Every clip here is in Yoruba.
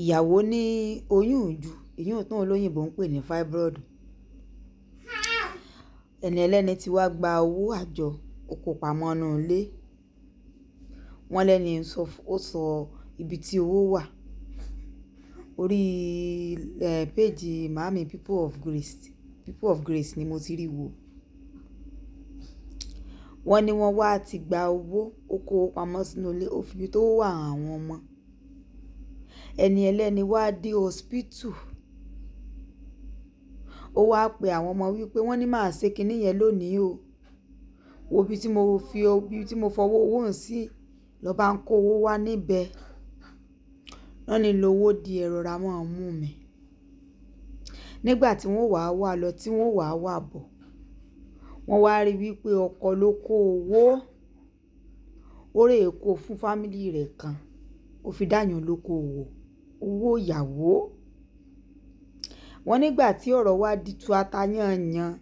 ìyàwó ní oyún ìju, èyí tó olóyìnbó ń pè ní fibroid. Ẹni ẹlẹ́ni ti wá gba owó àjọ ó kó pamọ́ nínú ilé. Wọ́n lẹ́ni ó sọ ibi tí owó wà. Orí péèjì màámi People of Grace ni mo ti rí wò. Wọ́n ní wọ́n wá ti gba owó, ó kó pamọ́ sínú ilé, ó fi ibi tó wà àwọn ọmọ. Ẹni ẹlẹ́ni wá dé hospital. Ó wá pe àwọn ọmọ wípé wọ́n ní máa ṣe kinní yẹn lónìí o. Wo ibi tí mo fọwọ́ owó hàn sí, lọ bá ń kó owó wá níbẹ̀. Wọ́n ní lówó di ẹ̀rọ ra mọ́ mú mi. Nígbà tí wọ́n wà lọ tí wọ́n wà bọ̀, wọ́n wá rí wípé ọkọ ló kó owó. Ó rè kó fún fámílì rẹ̀ kan. Ó fi dáyàn lóko owó ìyàwó. Wọ́n nígbà tí ọ̀rọ̀ wá di tu atayanyan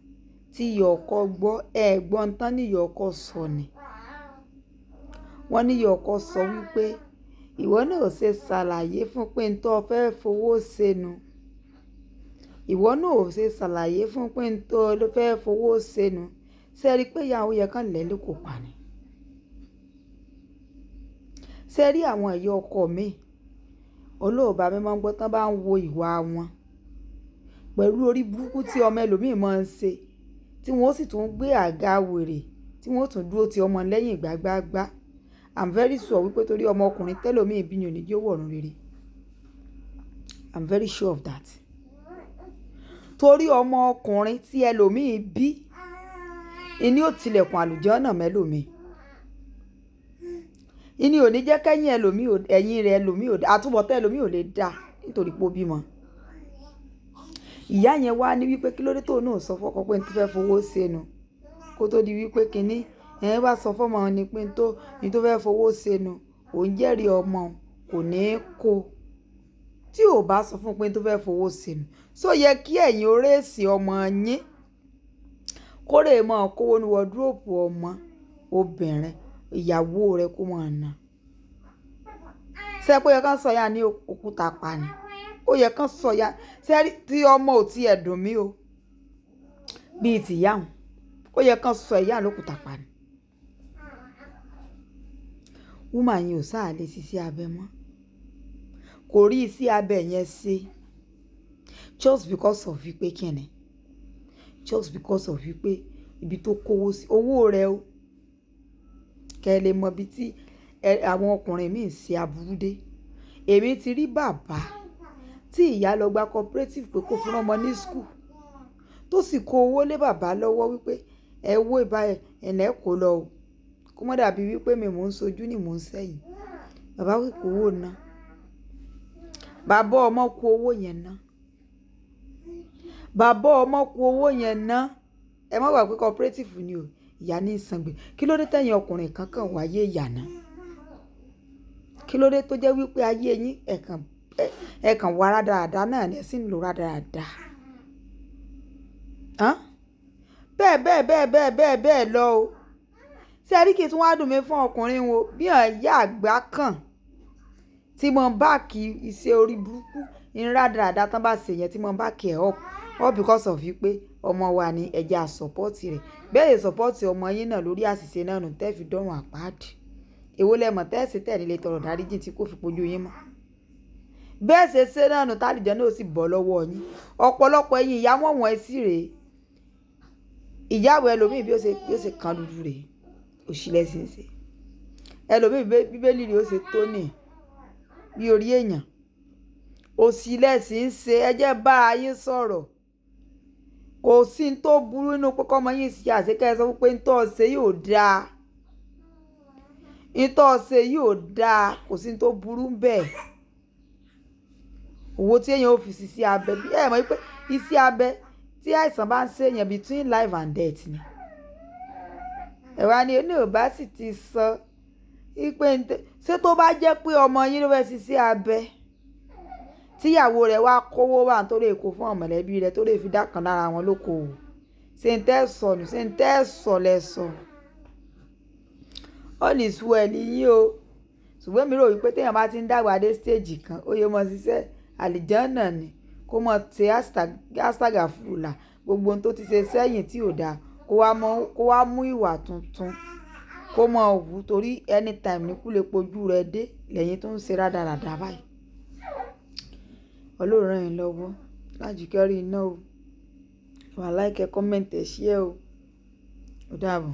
tí ìyá ọkọ gbọ́, ẹ̀gbọ́n tán ní ìyá ọkọ sọ ni. Wọ́n ní ìyá ọkọ sọ wípé ìwọ náà ṣe ṣàlàyé fún pé n tó fẹ́ fowó sẹ́nu. Ìwọ náà ò ṣe ṣàlàyé fún pé n tó fẹ́ fowó sẹ́nu. Ṣé rí pé ìyàwó yẹ kán lẹ́ ló kò pa ni. Ṣé rí àwọn ìyá ọkọ mi, olóòbá mi máa ń gbọ́ tán bá ń wo ìwà wọn pẹ̀lú orí burúkú tí ọmọ ẹlòmíì máa ń ṣe, tí wọ́n sì tún gbé àga wèrè, tí wọ́n tún dúró ti ọmọ lẹ́yìn gbágbágbá. I'm very sure wípé torí ọmọ ọkùnrin tẹ́lòmíì bí ni ò ní jẹ́ wọ̀run rere. I'm very sure of that. Torí ọmọ ọkùnrin tí ẹlòmíì bí, ìní ò tilẹ̀kùn àlùjànnà mẹ́lòmíì. Ìní ò ní jẹ́ kẹ́yìn ẹlòmíì, ẹ̀yìn rẹ̀ ẹlòmíì, àtúbọ̀tán ẹlòmíì ò lè dá nítorí pé ó bímọ. Ìyá yẹn wá ní wípé kí ló dé tó náà sọ fọ́kọ pé n tó fẹ́ fowó sẹ́nu kó tó di wípé kinní ẹ̀ bá sọ fọ́mọ ni pé n tó fẹ́ fowó sẹ́nu òun jẹ́rìí ọmọ kò ní kó. Tí ò bá sọ fún pé n tó fẹ́ fowó sẹ́nu, só yẹ kí ẹ̀yin ó rèsì ọmọ yín kó rè mọ́ kówó ní wọ́dúrópù ọmọ obìnrin ìyàwó rẹ̀ kó máa ná. Ṣé pé ó yẹ kán sọ ya ní òkúta pa ni? Ó yẹ kán sọ ya. Ṣé tí ọmọ ò tí ẹ̀ dùn mí o bíi ti ìyá òun, ó yẹ kán sọ ìyá lókúta pa ni. Woman yẹn ò sáà lè ṣiṣẹ́ abẹ mọ́. Kò rí iṣẹ́ abẹ yẹn ṣe just because of wípé kíni, just because of wípé ibi tó kówó sí owó rẹ̀ o. Kẹ́ lè mọ ibi tí àwọn ọkùnrin míì ṣe aburú dé. Èmi ti rí bàbá tí ìyá lọ gba cooperative pé kó fún ọmọ ní school tó sì kó owó lé bàbá lọ́wọ́ wípé ẹ wó ìbá ẹ̀nà kò lọ o. Kó mọ́ dàbí wípé mi mò ń sojú ni mò ń sẹ́yìn. Bàbá wí kó owó ná. Bàbá ọmọ kó owó yẹn ná. Bàbá ọmọ kó owó yẹn ná. Ẹ má wà pé cooperative ni o. Ìyá ní ìsàngbè. Kí ló dé tẹ̀yìn ọkùnrin kankan wáyé ìyá náà? Kí ló dé tó jẹ́ wípé ayé yín ẹ̀kan wà rádaràda náà ni ẹ sì ń lò rádaràda? Bẹ́ẹ̀ lọ o. Ṣé ẹ rí kí tún wá dùn mí fún ọkùnrin wo bí ìyá àgbà kan tí mo bá kí iṣẹ́ orí burúkú ní rádaràda tán bá ṣe yẹn tí mo bá kí ẹ̀ up all because of wípé ọmọ wa ni ẹja sọ́pọ́ọ̀tì rẹ̀. Bẹ́ẹ̀ sọ́pọ́ọ̀tì ọmọ yín náà lórí àṣìṣe náà nù tẹ́ fi dọ́rùn àpáàdì. Èwo lẹ́mọ̀ tẹ́ẹ̀sì tẹ̀lé tọrọ dáríjì tí kò fi pojú yín mọ́. Bẹ́ẹ̀ ṣe náà nù tálìjẹ́ náà sì bọ́ lọ́wọ́ yín. Ọ̀pọ̀lọpọ̀ ẹ̀yin ìyá wọ̀n ẹ sí rèé. Ìyàwó ẹlòmíì bí ó ṣe kan dúdú rèé. Òṣìlẹ̀ sì ń ṣe. Ẹlòmíì bíbélì rèé ó ṣe tó nì bí orí èèyàn. Òṣìlẹ̀ sì ń ṣe ẹ jẹ́ bá ayé sọ̀rọ̀. Kò sí ní tó burú nínú pé kọ́mọ yín ṣe àṣekẹ́ sọ pé ní tó ṣe yóò dáa. Ní tó ṣe yóò dáa kò sí ní tó burú bẹ́ẹ̀. Owó tí èèyàn ò fi sí iṣẹ́ abẹ bí ẹ mọ̀ wípé iṣẹ́ abẹ tí àìsàn bá ń ṣe èèyàn between life and death ni. Ẹ̀wá ni oní ò bá sì ti sọ wípé ṣé tó bá jẹ́ pé ọmọ yín ló fẹ́ ṣiṣẹ́ abẹ tíyàwó rẹ̀ wá kówó wà tó lè kó fún ọ̀mọ̀lẹ́bí rẹ̀ tó lè fi dákan lára wọn lókoòwò. Ṣé ń tẹ́ sọnù, ṣé ń tẹ́ sọ lẹ́sọ. All is well yín o. ṣùgbọ́n mi rò wípé téèyàn bá ti ń dàgbà dé stage kan ó yẹ mọ́ ṣiṣẹ́ àlìjánà ni kó mọ̀ ṣe áṣítàgà fúlà gbogbo ohun tó ti ṣe sẹ́yìn tí ò dáa kó wá mú ìwà tuntun kó mọ̀ wù torí anytime ní kú lè pojú rẹ̀ dé lẹ́yìn tó ń ṣe rádaràdà báyìí. Ọlọ́run ràn yín lọ́wọ́ Lájíkẹ́ rí iná o wà láìkẹ́ kọ́mẹ̀ntì ẹ̀ ṣí ẹ o ó dàbọ̀.